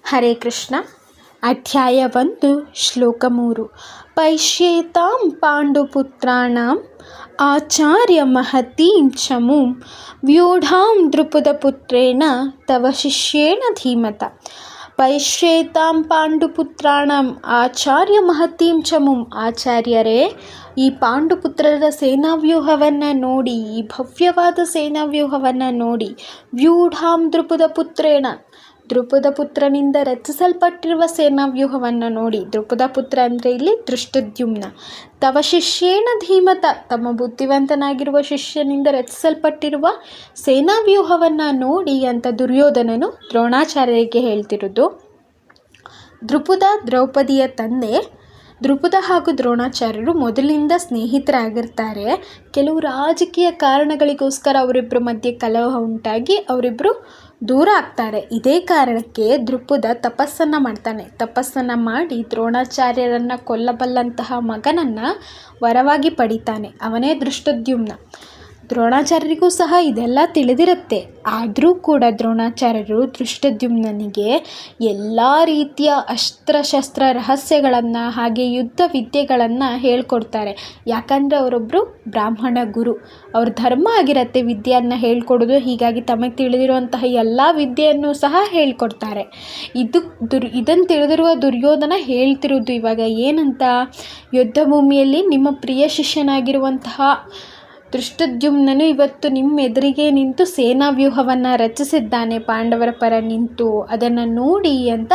ಹರೇ ಕೃಷ್ಣ. ಅಧ್ಯಾಯ 1 ಶ್ಲೋಕ 3. ಪೈಶ್ಯೇತಾಂ ಪಾಂಡುಪುತ್ರಾಣಾಂ ಆಚಾರ್ಯ ಮಹತೀಂ ಚಮೂಂ ವ್ಯೂಢಾಂ ದ್ರುಪದಪುತ್ರೇಣ ತವ ಶಿಷ್ಯೇಣ ಧೀಮತ. ಪೈಶ್ಯೇತಾಂ ಪಾಂಡುಪುತ್ರಾಣಾಂ ಆಚಾರ್ಯ ಮಹತೀಂ ಚಮೂಂ. ಆಚಾರ್ಯರೇ, ಈ ಪಾಂಡುಪುತ್ರರ ಸೇನಾವ್ಯೂಹವನ್ನು ನೋಡಿ, ಈ ಭವ್ಯವಾದ ಸೇನಾವ್ಯೂಹವನ್ನು ನೋಡಿ. ವ್ಯೂಢಾಂ ದ್ರುಪದಪುತ್ರೇಣ, ದ್ರುಪದಪುತ್ರನಿಂದ ರಚಿಸಲ್ಪಟ್ಟಿರುವ ಸೇನಾವ್ಯೂಹವನ್ನು ನೋಡಿ. ದ್ರುಪದಪುತ್ರ ಅಂದರೆ ಇಲ್ಲಿ ದೃಷ್ಟದ್ಯುಮ್ನ. ತವ ಶಿಷ್ಯೇಣ ಧೀಮತ, ತಮ್ಮ ಬುದ್ಧಿವಂತನಾಗಿರುವ ಶಿಷ್ಯನಿಂದ ರಚಿಸಲ್ಪಟ್ಟಿರುವ ಸೇನಾವ್ಯೂಹವನ್ನು ನೋಡಿ ಅಂತ ದುರ್ಯೋಧನನು ದ್ರೋಣಾಚಾರ್ಯರಿಗೆ ಹೇಳ್ತಿರೋದು. ದ್ರುಪದ ದ್ರೌಪದಿಯ ತಂದೆ. ದ್ರುಪದ ಹಾಗೂ ದ್ರೋಣಾಚಾರ್ಯರು ಮೊದಲಿನಿಂದ ಸ್ನೇಹಿತರಾಗಿರ್ತಾರೆ. ಕೆಲವು ರಾಜಕೀಯ ಕಾರಣಗಳಿಗೋಸ್ಕರ ಅವರಿಬ್ಬರ ಮಧ್ಯೆ ಕಲಹ ಉಂಟಾಗಿ ಅವರಿಬ್ಬರು ದೂರ ಆಗ್ತಾರೆ. ಇದೇ ಕಾರಣಕ್ಕೆ ದ್ರುಪದ ತಪಸ್ಸನ್ನು ಮಾಡಿ ದ್ರೋಣಾಚಾರ್ಯರನ್ನು ಕೊಲ್ಲಬಲ್ಲಂತಹ ಮಗನನ್ನು ವರವಾಗಿ ಪಡಿತಾನೆ. ಅವನೇ ದೃಷ್ಟದ್ಯುಮ್ನ. ದ್ರೋಣಾಚಾರ್ಯರಿಗೂ ಸಹ ಇದೆಲ್ಲ ತಿಳಿದಿರುತ್ತೆ. ಆದರೂ ಕೂಡ ದ್ರೋಣಾಚಾರ್ಯರು ದೃಷ್ಟದ್ಯುಮ್ನನಿಗೆ ಎಲ್ಲ ರೀತಿಯ ಅಸ್ತ್ರಶಸ್ತ್ರ ರಹಸ್ಯಗಳನ್ನು ಹಾಗೆ ಯುದ್ಧ ವಿದ್ಯೆಗಳನ್ನು ಹೇಳ್ಕೊಡ್ತಾರೆ. ಯಾಕಂದರೆ ಅವರೊಬ್ಬರು ಬ್ರಾಹ್ಮಣ ಗುರು, ಅವ್ರ ಧರ್ಮ ಆಗಿರುತ್ತೆ ವಿದ್ಯೆಯನ್ನು ಹೇಳ್ಕೊಡೋದು. ಹೀಗಾಗಿ ತಮಗೆ ತಿಳಿದಿರುವಂತಹ ಎಲ್ಲ ವಿದ್ಯೆಯನ್ನು ಸಹ ಹೇಳ್ಕೊಡ್ತಾರೆ. ಇದನ್ನು ತಿಳಿದಿರುವ ದುರ್ಯೋಧನ ಹೇಳ್ತಿರೋದು ಇವಾಗ ಏನಂತ, ಯುದ್ಧ ಭೂಮಿಯಲ್ಲಿ ನಿಮ್ಮ ಪ್ರಿಯ ಶಿಷ್ಯನಾಗಿರುವಂತಹ ದೃಷ್ಟದ್ಯುಮ್ನನು ಇವತ್ತು ನಿಮ್ಮ ಎದುರಿಗೆ ನಿಂತು ಸೇನಾವ್ಯೂಹವನ್ನು ರಚಿಸಿದ್ದಾನೆ, ಪಾಂಡವರ ಪರ ನಿಂತು. ಅದನ್ನು ನೋಡಿ ಅಂತ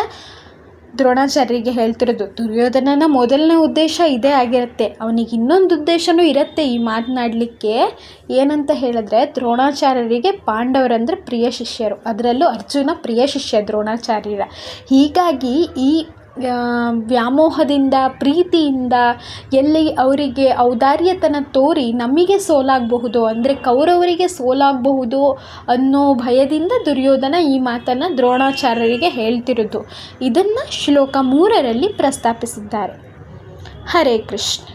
ದ್ರೋಣಾಚಾರ್ಯರಿಗೆ ಹೇಳ್ತಿರೋದು. ದುರ್ಯೋಧನನ ಮೊದಲನೇ ಉದ್ದೇಶ ಇದೇ ಆಗಿರುತ್ತೆ. ಅವನಿಗೆ ಇನ್ನೊಂದು ಉದ್ದೇಶನೂ ಇರುತ್ತೆ ಈ ಮಾತನಾಡಲಿಕ್ಕೆ. ಏನಂತ ಹೇಳಿದ್ರೆ, ದ್ರೋಣಾಚಾರ್ಯರಿಗೆ ಪಾಂಡವರಂದರೆ ಪ್ರಿಯ ಶಿಷ್ಯರು, ಅದರಲ್ಲೂ ಅರ್ಜುನ ಪ್ರಿಯ ಶಿಷ್ಯ ದ್ರೋಣಾಚಾರ್ಯರ. ಹೀಗಾಗಿ ಈ ವ್ಯಾಮೋಹದಿಂದ, ಪ್ರೀತಿಯಿಂದ ಎಲ್ಲಿ ಅವರಿಗೆ ಔದಾರ್ಯತನ ತೋರಿ ನಮಗೆ ಸೋಲಾಗಬಹುದು, ಅಂದರೆ ಕೌರವರಿಗೆ ಸೋಲಾಗಬಹುದು ಅನ್ನೋ ಭಯದಿಂದ ದುರ್ಯೋಧನ ಈ ಮಾತನ್ನು ದ್ರೋಣಾಚಾರ್ಯರಿಗೆ ಹೇಳ್ತಿರೋದು. ಇದನ್ನು ಶ್ಲೋಕ 3ರಲ್ಲಿ ಪ್ರಸ್ತಾಪಿಸಿದ್ದಾರೆ. ಹರೇ ಕೃಷ್ಣ.